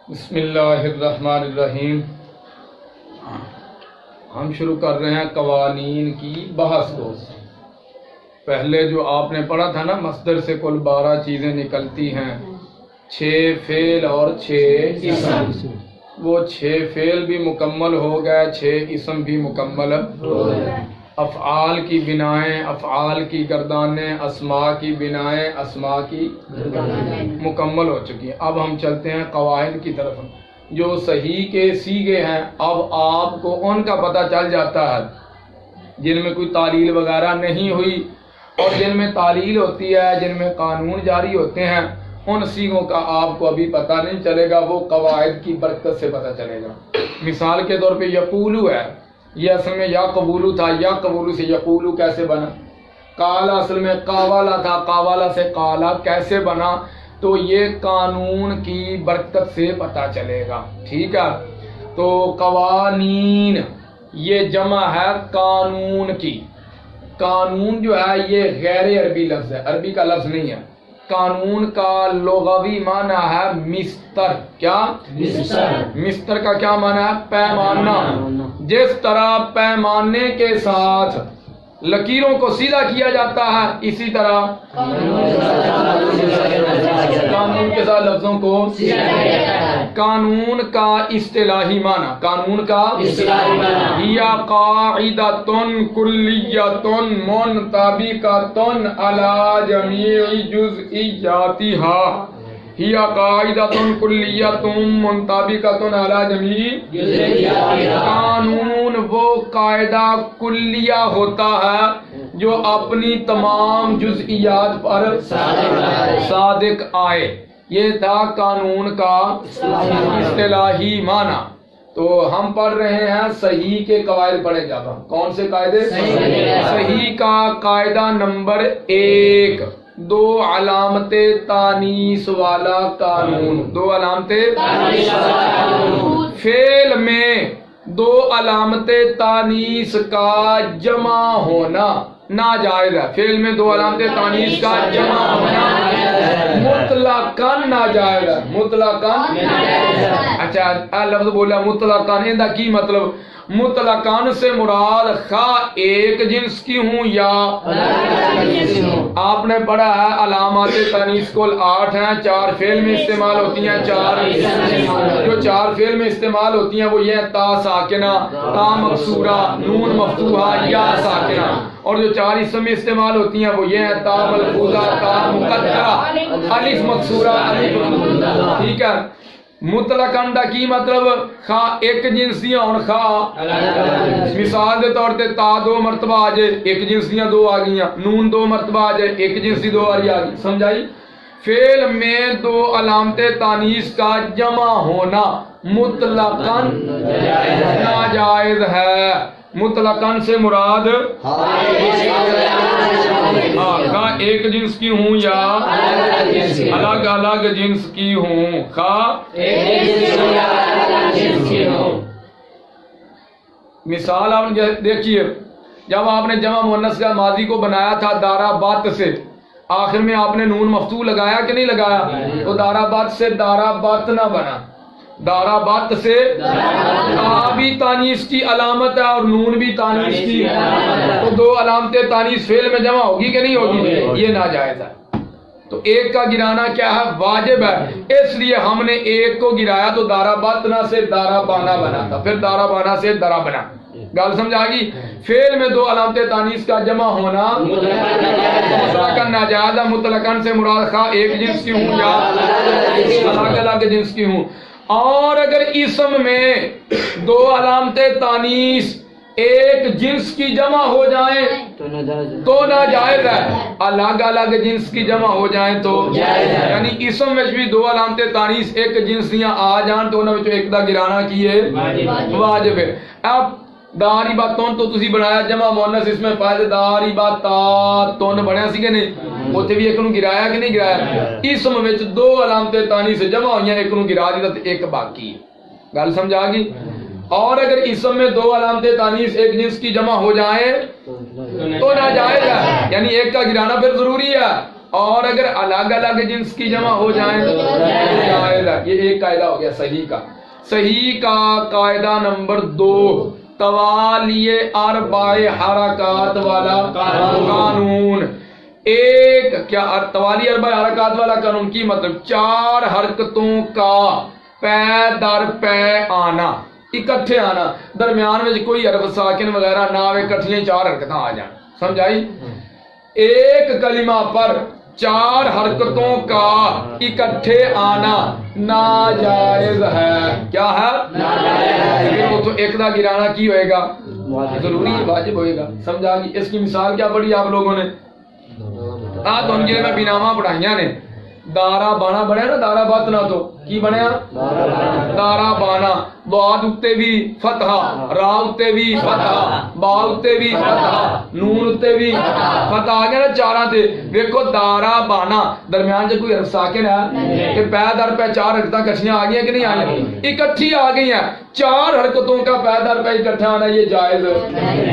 بسم اللہ الرحمن الرحیم. ہم شروع کر رہے ہیں قوانین کی بحث کو. پہلے جو آپ نے پڑھا تھا نا، مصدر سے کل 12 چیزیں نکلتی ہیں، 6 فعل اور 6 اسم. وہ 6 فعل بھی مکمل ہو گئے، 6 اسم بھی مکمل ہو گئے. افعال کی بنائیں، افعال کی گردانیں، اسماء کی بنائیں، اسماء کی مکمل ہو چکی ہیں. اب ہم چلتے ہیں قواعد کی طرف. جو صحیح کے سیغے ہیں، اب آپ کو ان کا پتہ چل جاتا ہے جن میں کوئی تعلیل وغیرہ نہیں ہوئی، اور جن میں تعلیل ہوتی ہے، جن میں قانون جاری ہوتے ہیں، ان سیغوں کا آپ کو ابھی پتہ نہیں چلے گا. وہ قواعد کی برکت سے پتہ چلے گا. مثال کے طور پہ یقولو ہے، یہ اصل میں یا قبولو تھا، یا قبولو سے یقولو کیسے بنا؟ قالا اصل میں قاوالا تھا، قاوالا سے قالا کیسے بنا؟ تو یہ قانون کی برکت سے پتہ چلے گا. ٹھیک ہے. تو قوانین یہ جمع ہے قانون کی. قانون جو ہے یہ غیر عربی لفظ ہے، عربی کا لفظ نہیں ہے. قانون کا لغوی معنی ہے مستر. کیا؟ مستر کا کیا معنی ہے؟ پیمانہ. جس طرح پیمانے کے ساتھ لکیروں کو سیدھا کیا جاتا ہے، اسی طرح قانون کے ساتھ لفظوں کو قانون کا اصطلاحی معنی، قانون کا یا قاعدۃ کلیۃ منطبقۃ علی جمیع جزئیاتها. ہی قاعدۃ کلیۃ منطبقۃ علی جمیع جزئیاتها. قانون وہ قاعدہ کلیہ ہوتا ہے جو اپنی تمام جزئیات پر صادق آئے. یہ تھا قانون کا اصطلاحی معنی. تو ہم پڑھ رہے ہیں صحیح کے قواعد پڑھے جاتا. کون سے قاعدے؟ صحیح کا قاعدہ نمبر 1، 2 علامت تانیث والا قانون. 2 علامت تانیث والا قانون. فعل میں 2 علامت تانیث کا جمع ہونا ناجائز ہے. فعل میں 2 علامت تانیث کا جمع ہونا مطلقاً ناجائز ہے. مطلقاً. اچھا لفظ بولا مطلقاً، ان کا کی مطلب؟ مطلقاً سے مراد خواہ ایک جنس کی ہوں یا آپ نے پڑھا ہے علامات تانیث کل 8 ہیں. 4 فعل میں استعمال ہوتی ہیں. 4 جو 4 فعل میں استعمال ہوتی ہیں وہ یہ تا ساکنہ، تا مکسورہ، نون مفتوحہ، یا ساکنہ. اور جو 4 اسم میں استعمال ہوتی ہیں وہ یہ ہے تا ملفوظہ، تا مقدرہ، الف مکسورہ، الف مفتوحہ. ٹھیک ہے. مطلقاً دا کی مطلب؟ خواہ ایک جنسیاں اور خواہ. مثال کے طور پہ تا 2 مرتبہ آ جائے، ایک جنسیاں 2 آ گئیاں. نون 2 مرتبہ آ جائے، ایک جنسی 2 آ گئی. سمجھائی؟ فعل میں 2 علامت تانیث کا جمع ہونا مطلقاً ناجائز ہے. مطلقاً سے مراد خواہ ایک جنس کی ہوں یا الگ الگ جنس کی ہوں. مثال آپ دیکھیے، جب آپ نے جمع مؤنث کا ماضی کو بنایا تھا دارابات سے، آخر میں آپ نے نون مفتوح لگایا کہ نہیں لگایا؟ تو دارابات سے دارابات نہ بنا. دارابات سے تا بھی تانیث کی علامت ہے اور نون بھی تانیث کی، تو 2 علامت تانیث فعل میں جمع ہوگی کہ نہیں ہوگی؟ یہ ناجائز ہے. تو ایک کا گرانا کیا ہے؟ واجب ہے. اس لیے ہم نے ایک کو گرایا تو داراباتنا سے دارابانا بنا تھا، پھر دارابانا سے درا بنا. گل سمجھا گی؟ فعل میں 2 علامت تانیث کا جمع ہونا مطلقاً ناجائز ہے. مطلقاً سے مراد خواہ ایک جنس کی ہوں یا الگ الگ جنس کی ہوں. اور اگر اسم میں 2 علامت تانیث ایک جنس کی جمع ہو جائیں تو ناجائز ہے. الگ الگ جنس کی جمع ہو جائیں تو یعنی اسم میں بھی 2 علامت تانیث ایک جنسیاں آ جان تو انہوں ایک دا گرانا کیے واجب ہے. اب داری باتون تو تسی بنایا جمع مؤنث اس میں فائدہ داری باتون بنیا سی کہ نہیں؟ اوتھے بھی ایک نو گرایا کہ نہیں گرایا؟ اسم وچ 2 علامت تانیث جمع ہوئیاں، ایک نو گرا دیتا تے ایک باقی. گل سمجھ آ گئی؟ اور اگر اسم میں 2 علامت تانیث ایک جنس کی جمع ہو جائیں تو ناجائز ہے، یعنی ایک کا گرانا پھر ضروری ہے. اور اگر الگ الگ جنس کی جمع ہو جائیں تو جائز ہے۔ یہ ایک قاعدہ ہو گیا صحیح کا۔ صحیح کا قاعدہ نمبر 2، توالی اربع حرکات والا قانون۔ ایک کیا توالی اربع حرکات والا قانون کی مطلب 4 حرکتوں کا پے در پے آنا، اکٹھے آنا، درمیان میں کوئی حرف ساکن وغیرہ نہ آوے، اکٹھیاں 4 حرکتاں آ جائیں، سمجھائی؟ ایک کلمہ پر 4 حرکتوں کا اکٹھے آنا ناجائز ہے۔ کیا ہے؟ ناجائز۔ وہ تو ایک دا گرانا کی ہوئے گا، ضروری واجب ہوئے گا، سمجھا گی؟ اس کی مثال کیا پڑھی آپ لوگوں نے؟ تو ہم میں بینامہ پڑھائیاں نے، دارا بانا بنیا نا، دارا باتنا تو کی بنیا دارا بانا، بعد اتے بھی فتح، را اتے بھی فتح، با اتے بھی فتح، نون اتے بھی فتح آ گیا نا 4 تے۔ دیکھو دارا بانا درمیان جو کوئی حرف ساکن ہے کہ پے در پے 4 حرکتاں کٹھیاں آ گئی ہیں کہ نہیں آئی؟ اکٹھی آ گئی ہیں، 4 حرکتوں کا پے در پے اکٹھا آنا یہ جائز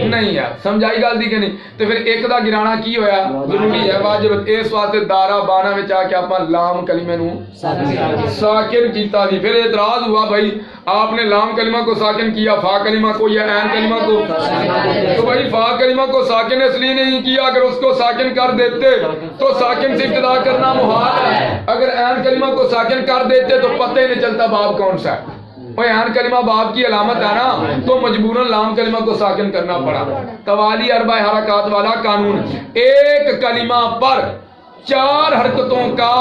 نہیں ہے، سمجھائی گل دی کہ نہیں؟ تو پھر ایک دا گرانا کی ہویا ضروری ہے، واجب۔ اس واسطے دارا بانا میں آ کے آپ لام کلمے نو ساکن کیتا دی۔ پھر اعتراض ہوا بھائی آپ نے لام کلمہ کو ساکن کیا، فا کلمہ کو یا عین کلمہ کو، تو بھائی فا کلمہ کو ساکن اس لیے نہیں کیا، اگر اس کو ساکن کر دیتے تو ساکن سے ابتدا کرنا محال ہے، اگر عین کلمہ کو ساکن کر دیتے تو پتہ ہی نہیں چلتا باب کون سا ہے۔ بھائی عین کلمہ باب کی علامت ہے نا، تو مجبوراً لام کلمہ کو ساکن کرنا پڑا۔ توالی اربع حرکات والا قانون، ایک کلمہ پر 4 حرکتوں کا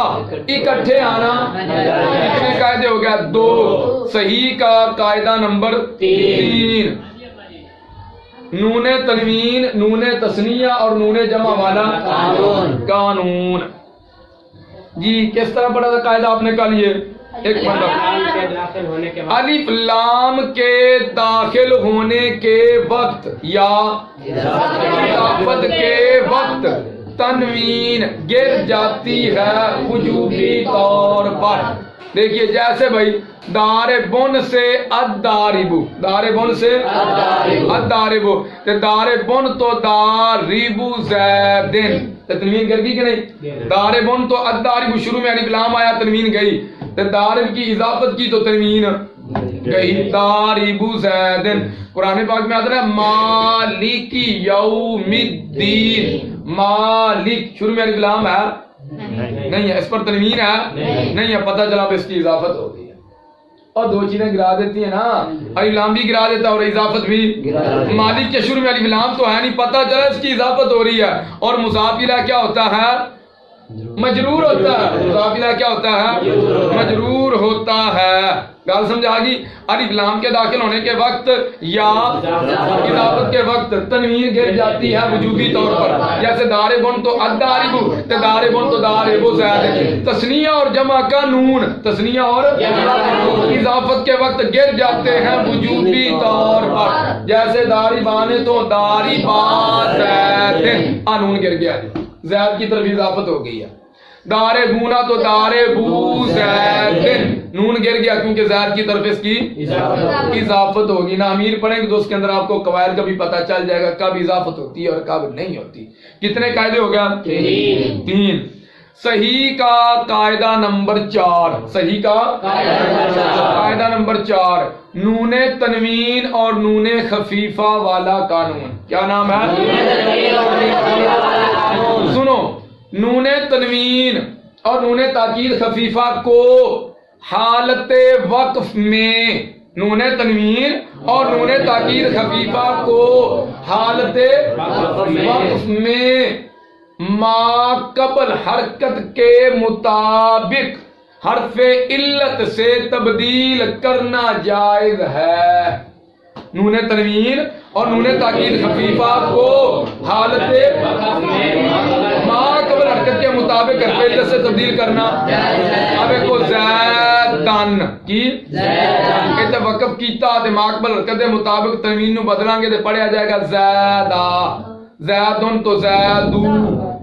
اکٹھے آنا، کتنے قاعدے ہو گیا؟ 2۔ صحیح کا قاعدہ نمبر 3، نون تنوین، نون تثنیہ اور نون جمع والا قانون۔ جی کس طرح پڑھا تھا قاعدہ آپ نے کل؟ یہ ایک مطلب الف لام کے داخل ہونے کے وقت یا اضافت کے وقت تنوین گر جاتی ہے وجوبی طور پر۔ دیکھیے جیسے بھائی داربن سے اداربو، داربن سے اداربو، تے داربن تو داربو زیدن، تنوین گر گئی کہ نہیں؟ داربن تو اداربو، شروع میں الف لام آیا تنوین گئی، تے دارب کی اضافت کی تو تنوین گئی، داربو زیدن۔ قرآن پاک میں آتا ہے مالک یوم الدین، مالک شروع میں الف لام ہے نہیں ہے، اس پر تنوین ہے نہیں ہے، پتہ چلا اس کی اضافت ہو گئی ہے۔ اور 2 چیزیں گرا دیتی ہیں نا، الف لام بھی گرا دیتا ہے اور اضافت بھی۔ مالک کے شروع میں الف لام تو ہے نہیں، پتہ چلا اس کی اضافت ہو رہی ہے، اور مضاف الیہ کیا ہوتا ہے؟ مجرور ہوتا ہے۔ مضاف الیہ کیا ہوتا ہے؟ مجرور ہوتا ہے۔ گال سمجھا گی؟ الف لام کے داخل ہونے کے وقت یا اضافت کے وقت تنوین گر جاتی ہے وجوبی طور پر، جیسے داربن تو اداربو، تے داربن تو داربو زید۔ تثنیہ اور جمع کا نون، تثنیہ اور اضافت کے وقت گر جاتے ہیں وجوبی طور پر، جیسے داربان تو داربا زید، نون گر گیا، زید کی طرف اضافت ہو گئی ہے۔ داربونا تو داربو زیدن، نون گر گیا کیونکہ زید کی طرف اس کی اضافت ہوگی۔ نا امیر پڑھیں گے تو اس کے اندر آپ کو قواعد کا بھی پتہ چل جائے گا کب اضافت ہوتی ہے اور کب نہیں ہوتی۔ کتنے قاعدے ہو گیا؟ 3۔ صحیح کا قاعدہ نمبر 4، صحیح کا قاعدہ نمبر 4، نون تنوین اور نون خفیفہ والا قانون۔ کیا نام ہے؟ سنو، نون تنوین اور نون تاکید خفیفہ کو حالت وقف میں، نون تنوین اور نون تاکید خفیفہ کو حالت وقف میں ما قبل حرکت کے مطابق حرف علت سے تبدیل کرنا جائز ہے۔ نون تنوین اور نون تاکید خفیفہ کو حالت ما قبل حرکت کے مطابق حرف علت سے تبدیل کرنا۔ اب ایک زیدن کی کہتے وقف کیتا تے ما قبل حرکت کے مطابق تنوین نو بدلیں گے تے پڑھیا جائے گا زیدہ، زیدن تو زیدو،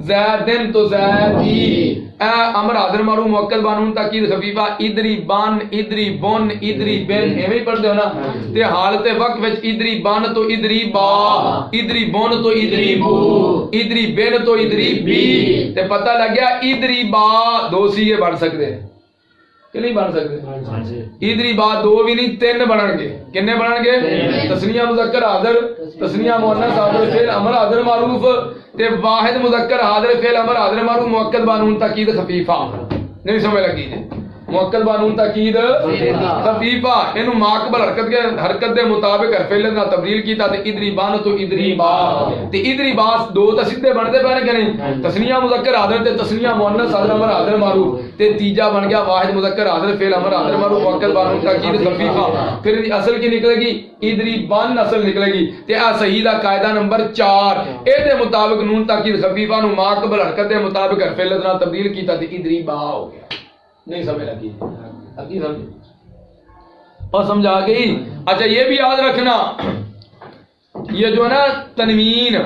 زیدن تو زیدی، اے امر حاضر معروف مؤکد بانون تاکید خفیفہ، ادری بن ادری بن ادری بن، ایویں ہی پڑھتے ہو نا. تے حالت وقت وچ ادری بن تو ادری با، ادری بن تو ادری بو، ادری بن تو ادری بی. تے پتہ لگ گیا ادری با دو سیغے بن سکتے ہیں کہ نہیں بن سکتے؟ ادری با دو بھی نہیں تین بنن گے. کنے بنن گے؟ تثنیہ مذکر حاضر، تثنیہ مؤنث حاضر فعل امر حاضر معروف تے واحد مذکر حاضر فعل امر حاضر معروف مؤکد بانون تاکید خفیفہ. نہیں سمجھ لگی جی؟ مؤکد بانون تاکید خفیفہ اینو ماقبل حرکت دے مطابق حرف علت نال تبدیل کیتا تے ادری بان تو ادری با. تے ادری با دو تا سیدھے بنتے پے کہ نہیں؟ تثنیہ مذکر حاضر تے تثنیہ مؤنث حاضر امر حاضر معروف تے تیجا بن گیا واحد مذکر حاضر فعل امر حاضر معروف مؤکد بانون تاکید خفیفہ. پھر اصل کی نکلے گی ادری بن اصل نکلے گی. تے آ صحیح دا قاعدہ نمبر 4 اے دے مطابق نون تاکید خفیفہ نو ماقبل حرکت دے مطابق حرف علت نال تبدیل کیتا تے ادری با ہو گیا. نہیں سمجھ لگی؟ ابھی سمجھ اور سمجھا گئی. اچھا یہ بھی یاد رکھنا یہ جو ہے نا تنوین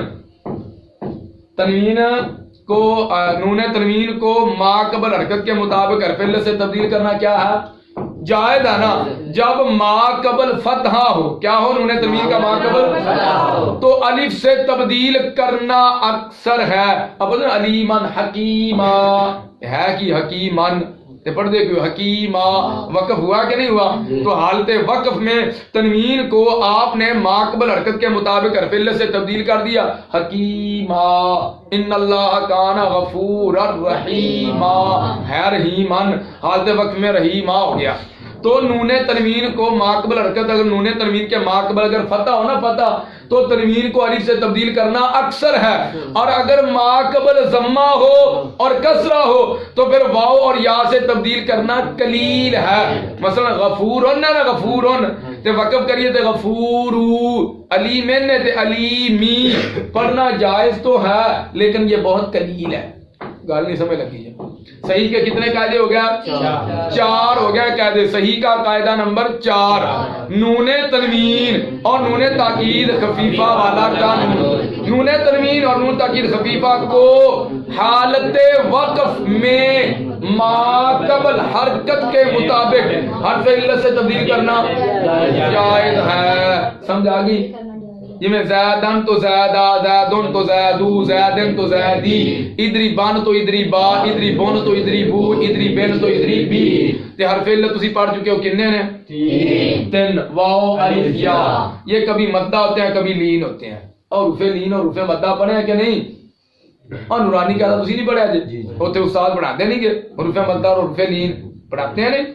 کو نون تنوین کو ماقبل حرکت کے مطابق حرف علت سے تبدیل کرنا کیا ہے؟ جائز ہے نا. جب ماقبل فتحہ ہو، کیا ہو؟ نون تنوین کا ماقبل تو الف سے تبدیل کرنا اکثر ہے. اب علیمن حکیمہ ہے کہ حکیمن پڑھ دے کہ حکیمہ وقف ہوا کہ نہیں ہوا؟ تو حالت وقف میں تنوین کو آپ نے ماقبل حرکت کے مطابق حرف علت سے تبدیل کر دیا حکیمہ. ان اللہ کان غفور الرحیمہ ہے رحیمن، حالت وقف میں رحیمہ ہو گیا. تو نون تنوین کو ماقبل حرکت اگر نون تنوین کے ماقبل اگر فتح ہو نا فتح تو تنوین کو الف سے تبدیل کرنا اکثر ہے. اور اگر ماقبل ضمہ ہو اور کسرہ ہو تو پھر واو اور یا سے تبدیل کرنا قلیل ہے. مثلا غفورن نا غفورن تے وقف کریے تے غفورو، علیمن تے علیمی پڑھنا جائز تو ہے لیکن یہ بہت قلیل ہے. گال نہیں سمجھ لگی ہے. صحیح کے کتنے قاعدے ہو گیا؟ 4 ہو گیا قاعدے. صحیح کا قاعدہ نمبر 4 نون تنوین اور نون تاکید خفیفہ والا قانون. نون تنوین اور نون تاکید خفیفہ کو حالت وقف میں ماقبل حرکت کے مطابق حرف علت سے تبدیل کرنا جائز ہے. سمجھا گی؟ جی میں زیدن تو زیدہ، زیدن تو زیدو، زیدن تو زیدی، ادری بان تو ادری با، ادری بون تو ادری بو، ادری بین تو ادری بی. تے حرف علت تسی پڑھ چکے ہو کتنے نے؟ 3. واو الف یا. یہ کبھی مدہ ہوتے ہیں کبھی لین ہوتے ہیں. اور حروف لین اور حروف مدہ پڑھے ہیں کہ نہیں؟ اور نورانی کا تسی نہیں پڑھا جی؟ ہوتے استاد پڑھاتے نہیں کہ حروف مدہ اور حروف لین پڑھاتے ہیں نہیں؟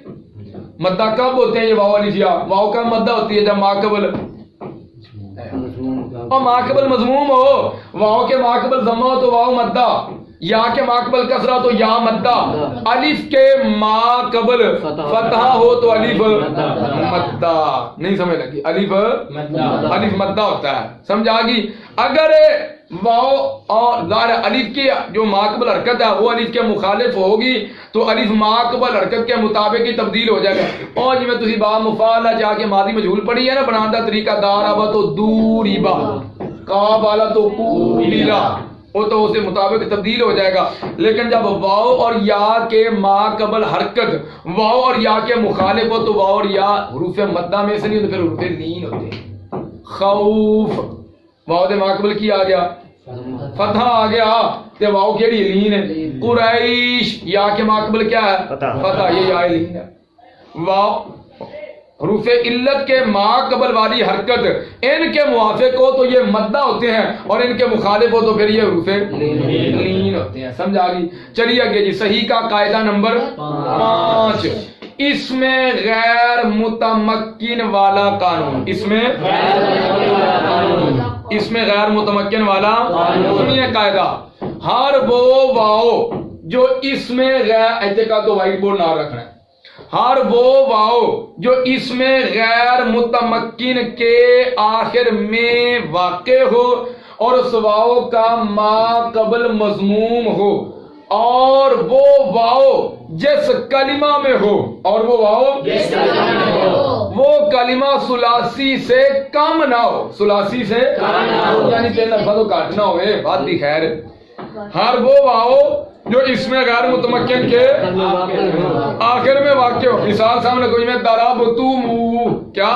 مدہ کب ہوتے ہیں یہ واو الف یا؟ واو کا مدہ ہوتی ہے جب ماقبل اور ماقبل مضموم ہو. واو کے ماقبل ضمہ ہو تو واو مدہ، یا کے ماقبل کسرہ تو یا مدہ، الف کے ماقبل فتحہ ہو تو الف مدہ. نہیں سمجھ لگی؟ الف مدہ ہوتا ہے. سمجھا گی؟ اگر واو اور ظاہر الف کی جو ماقبل حرکت ہے وہ الف کے مخالف ہوگی تو الف ماقبل حرکت کے مطابق ہی تبدیل ہو جائے گا. اور جی میں تسی با مفعلہ جا کے ماضی مجہول پڑھی ہے نا بنانے دا طریقہ، داربا تو دوریبا، قاب والا تو قوبیلا، وہ تو اسے مطابق تبدیل ہو جائے گا. لیکن جب واو اور یا کے ماقبل حرکت واو اور یا کے مخالف ہو تو واو اور یا حروف مدہ میں سے نہیں ہوتے، پھر حروف لین ہوتے ہیں. خوف واو دے ماقبل کی آ گیا فتح آ گیا تے واو کیڑی لین ہے. قریش یا کے ماقبل کیا ہے؟ فتح، یہ یا لین ہے. واو حروف علت کے ماقبل والی حرکت ان کے موافق ہو تو یہ مدہ ہوتے ہیں اور ان کے مخالف ہو تو پھر یہ حروف لین ہوتے ہیں. سمجھا گی؟ چلیے آگے جی. صحیح کا قاعدہ نمبر 5 اس میں غیر متمکن والا قانون. اس میں غیر متمکن والا سنیے قاعدہ، ہر وہ واؤ جو اس میں غیر اعتقاد تو وائٹ بورڈ نہ رکھنا ہے، ہر وہ واؤ جو اس میں غیر متمکن کے آخر میں واقع ہو اور اس واؤ کا ما قبل مضموم ہو اور وہ واؤ جس کلمہ میں ہو اور وہ واؤ جس کلمہ میں ہو وہ کلمہ ثلاثی سے کم نہ ہو، ثلاثی سے کم نہ ہو، یعنی تین الفاظ کاٹنا ہوئے بات بھی خیر. ہر وہ واؤ جو اس میں غیر متمکن کے آخر میں واقع ہو. مثال سامنے کوئی میں ضربتموہ، کیا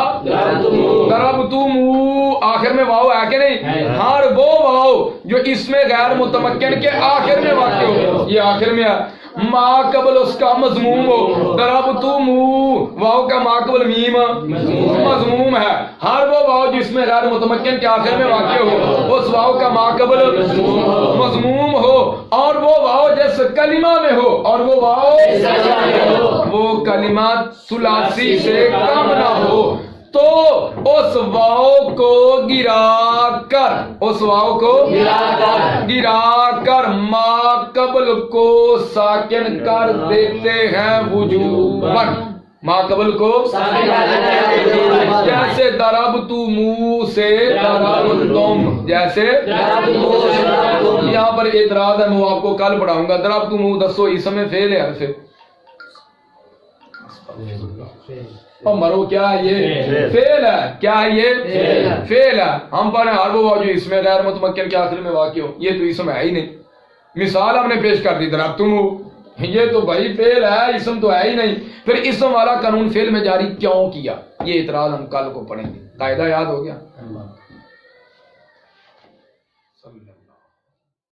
ضربتموہ آخر میں واؤ ہے کہ نہیں؟ ہر وہ واؤ جو اس میں غیر متمکن کے آخر میں واقع ہو، یہ آخر میں ہے. ما قبل اس کا مضموم ہو، ضربتموہ واؤ کا ما قبل میم مضموم ہے. ہر وہ واؤ جس میں غیر متمکن کے آخر میں واقع ہو اس واؤ کا ما قبل مضموم ہو، اور وہ واؤ جس کلمہ میں ہو، اور وہ واؤ وہ کلمہ ثلاثی سے کم نہ ہو، تو اس واؤ کو گرا کر، اس واؤ کو گرا کر ما قبل کو ساکن کر دیتے ہیں وجوباً. ما قبل کو جیسے ضربتموہ سے ضربتم، جیسے یہاں پر اعتراض ہے، میں آپ کو کل پڑھاؤں گا. ضربتموہ دسو اسم فعل ہے حرف اور مرو کیا ہے؟ یہ فعل ہے. کیا ہے؟ یہ فعل ہے. ہم پڑھیں ہر وہ جو اس میں غیر متمکن کے آخر میں واقع ہو، یہ تو اسم ہے ہی نہیں. مثال ہم نے پیش کر دی ضربتموہ، یہ تو بھائی فعل ہے، اسم تو ہے ہی نہیں. پھر اسم والا قانون فعل میں جاری کیوں کیا؟ یہ اعتراض ہم کل کو پڑھیں گے. قاعدہ یاد ہو گیا؟